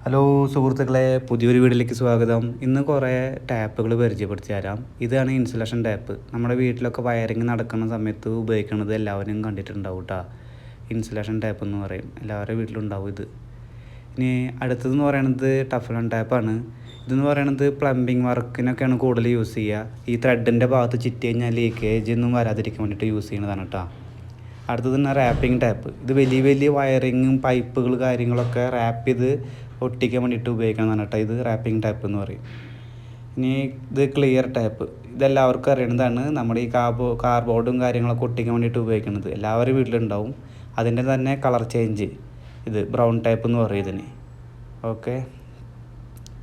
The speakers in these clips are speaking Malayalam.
ഹലോ സുഹൃത്തുക്കളെ, പുതിയൊരു വീഡിയോയിലേക്ക് സ്വാഗതം. ഇന്ന് കുറേ ടാപ്പുകൾ പരിചയപ്പെടുത്തി തരാം. ഇതാണ് ഇൻസുലേഷൻ ടാപ്പ്. നമ്മുടെ വീട്ടിലൊക്കെ വയറിങ് നടക്കുന്ന സമയത്ത് ഉപയോഗിക്കുന്നത് എല്ലാവരും കണ്ടിട്ടുണ്ടാവും കേട്ടോ. ഇൻസുലേഷൻ ടാപ്പ് എന്ന് പറയും, എല്ലാവരുടെ വീട്ടിലുണ്ടാവും ഇത്. ഇനി അടുത്തതെന്ന് പറയുന്നത് ടഫ്ലോൺ ടാപ്പാണ്. ഇതെന്ന് പറയുന്നത് പ്ലംബിങ് വർക്കിനൊക്കെയാണ് കൂടുതൽ യൂസ് ചെയ്യുക. ഈ ത്രെഡിൻ്റെ ഭാഗത്ത് ചുറ്റി കഴിഞ്ഞാൽ ലീക്കേജ് ഒന്നും വരാതിരിക്കാൻ വേണ്ടിയിട്ട് യൂസ് ചെയ്യുന്നതാണ് കേട്ടോ. അടുത്തത് തന്നെ റാപ്പിംഗ് ടാപ്പ്. ഇത് വലിയ വലിയ വയറിങ്ങും പൈപ്പുകൾ കാര്യങ്ങളൊക്കെ റാപ്പ് ചെയ്ത് ഒട്ടിക്കാൻ വേണ്ടിയിട്ട് ഉപയോഗിക്കുന്നതാണ് കേട്ടോ. ഇത് റാപ്പിംഗ് ടാപ്പ് എന്ന് പറയും. ഇനി ഇത് ക്ലിയർ ടാപ്പ്. ഇതെല്ലാവർക്കും അറിയുന്നതാണ്. നമ്മുടെ ഈ കാർബോർഡും കാര്യങ്ങളൊക്കെ ഒട്ടിക്കാൻ വേണ്ടിയിട്ട് ഉപയോഗിക്കുന്നത് എല്ലാവരും വീട്ടിലുണ്ടാവും. അതിൻ്റെ തന്നെ കളർ ചേഞ്ച്, ഇത് ബ്രൗൺ ടാപ്പ് എന്ന് പറയും ഇതിന്. ഓക്കെ.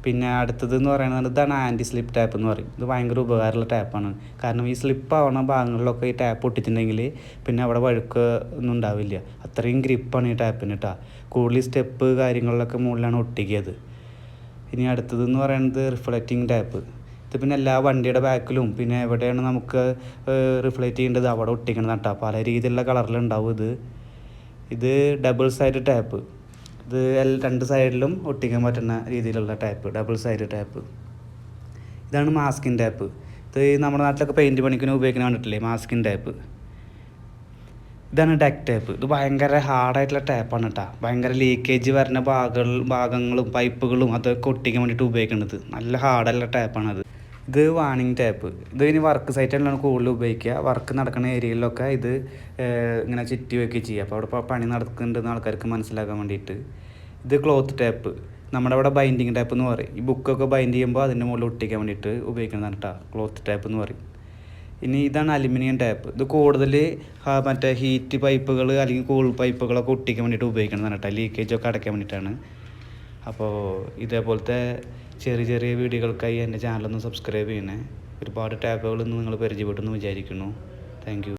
പിന്നെ അടുത്തതെന്ന് പറയുന്നത് ഇതാണ് ആൻറ്റി സ്ലിപ്പ് ടാപ്പ് എന്ന് പറയും. ഇത് ഭയങ്കര ഉപകാരമുള്ള ടാപ്പാണ്. കാരണം ഈ സ്ലിപ്പ് ആവുന്ന ഭാഗങ്ങളിലൊക്കെ ഈ ടാപ്പ് ഒട്ടിച്ചിട്ടുണ്ടെങ്കിൽ പിന്നെ അവിടെ വഴുക്ക് ഒന്നും ഉണ്ടാവില്ല. അത്രയും ഗ്രിപ്പാണ് ഈ ടാപ്പിന് കേട്ടോ. കൂടുതൽ സ്റ്റെപ്പ് കാര്യങ്ങളിലൊക്കെ മുകളിലാണ് ഒട്ടിക്കിയത്. ഇനി അടുത്തതെന്ന് പറയുന്നത് റിഫ്ലക്റ്റിംഗ് ടാപ്പ്. ഇത് പിന്നെ എല്ലാ വണ്ടിയുടെ ബാക്കിലും പിന്നെ എവിടെയാണ് നമുക്ക് റിഫ്ലക്റ്റ് ചെയ്യേണ്ടത് അവിടെ ഒട്ടിക്കണം കേട്ടോ. പല രീതിയിലുള്ള കളറിലുണ്ടാവും ഇത് ഡബിൾ സൈഡ് ടാപ്പ്. ഇത് രണ്ട് സൈഡിലും ഒട്ടിക്കാൻ പറ്റുന്ന രീതിയിലുള്ള ടാപ്പ്, ഡബിൾ സൈഡ് ടാപ്പ്. ഇതാണ് മാസ്കിൻ ടാപ്പ്. ഇത് നമ്മുടെ നാട്ടിലൊക്കെ പെയിൻറ്റ് പണിക്കിന് ഉപയോഗിക്കുന്ന കണ്ടിട്ടില്ലേ, മാസ്കിൻ ടാപ്പ്. ഇതാണ് ഡക്ക് ടാപ്പ്. ഇത് ഭയങ്കര ഹാർഡായിട്ടുള്ള ടാപ്പാണ് കേട്ടോ. ഭയങ്കര ലീക്കേജ് വരുന്ന ഭാഗങ്ങളും പൈപ്പുകളും അതൊക്കെ ഒട്ടിക്കാൻ വേണ്ടിയിട്ട് ഉപയോഗിക്കുന്നത്. നല്ല ഹാർഡുള്ള ടാപ്പാണത്. ഇത് വാണിംഗ് ടാപ്പ്. ഇത് ഇനി വർക്ക് സൈറ്റിലാണ് കൂടുതൽ ഉപയോഗിക്കുക. വർക്ക് നടക്കുന്ന ഏരിയയിലൊക്കെ ഇത് ഇങ്ങനെ ചുറ്റി വയ്ക്കുകയും ചെയ്യുക. അപ്പോൾ അവിടെ പണി നടക്കുന്നുണ്ടെന്ന് ആൾക്കാർക്ക് മനസ്സിലാക്കാൻ വേണ്ടിയിട്ട്. ഇത് ക്ലോത്ത് ടാപ്പ്. നമ്മുടെ അവിടെ ബൈൻഡിങ് ടാപ്പ് എന്ന് പറയും. ഈ ബുക്കൊക്കെ ബൈൻഡ് ചെയ്യുമ്പോൾ അതിൻ്റെ മുകളിൽ ഒട്ടിക്കാൻ വേണ്ടിയിട്ട് ഉപയോഗിക്കുന്നതാണ് കേട്ടോ, ക്ലോത്ത് ടാപ്പ് എന്ന് പറയും. ഇനി ഇതാണ് അലുമിനിയം ടാപ്പ്. ഇത് കൂടുതൽ മറ്റേ ഹീറ്റ് പൈപ്പുകൾ അല്ലെങ്കിൽ കൂൾ പൈപ്പുകളൊക്കെ ഒട്ടിക്കാൻ വേണ്ടിയിട്ട് ഉപയോഗിക്കുന്നതാണ് കേട്ടോ, ലീക്കേജൊക്കെ അടയ്ക്കാൻ വേണ്ടിയിട്ടാണ്. അപ്പോൾ ഇതേപോലത്തെ ചെറിയ ചെറിയ വീഡിയോകൾക്കായി എൻ്റെ ചാനലൊന്ന് സബ്സ്ക്രൈബ് ചെയ്യണേ. ഒരുപാട് ടാപ്പുകൾ നിങ്ങൾ പരിചയപ്പെട്ടെന്ന് വിചാരിക്കുന്നു. Thank you.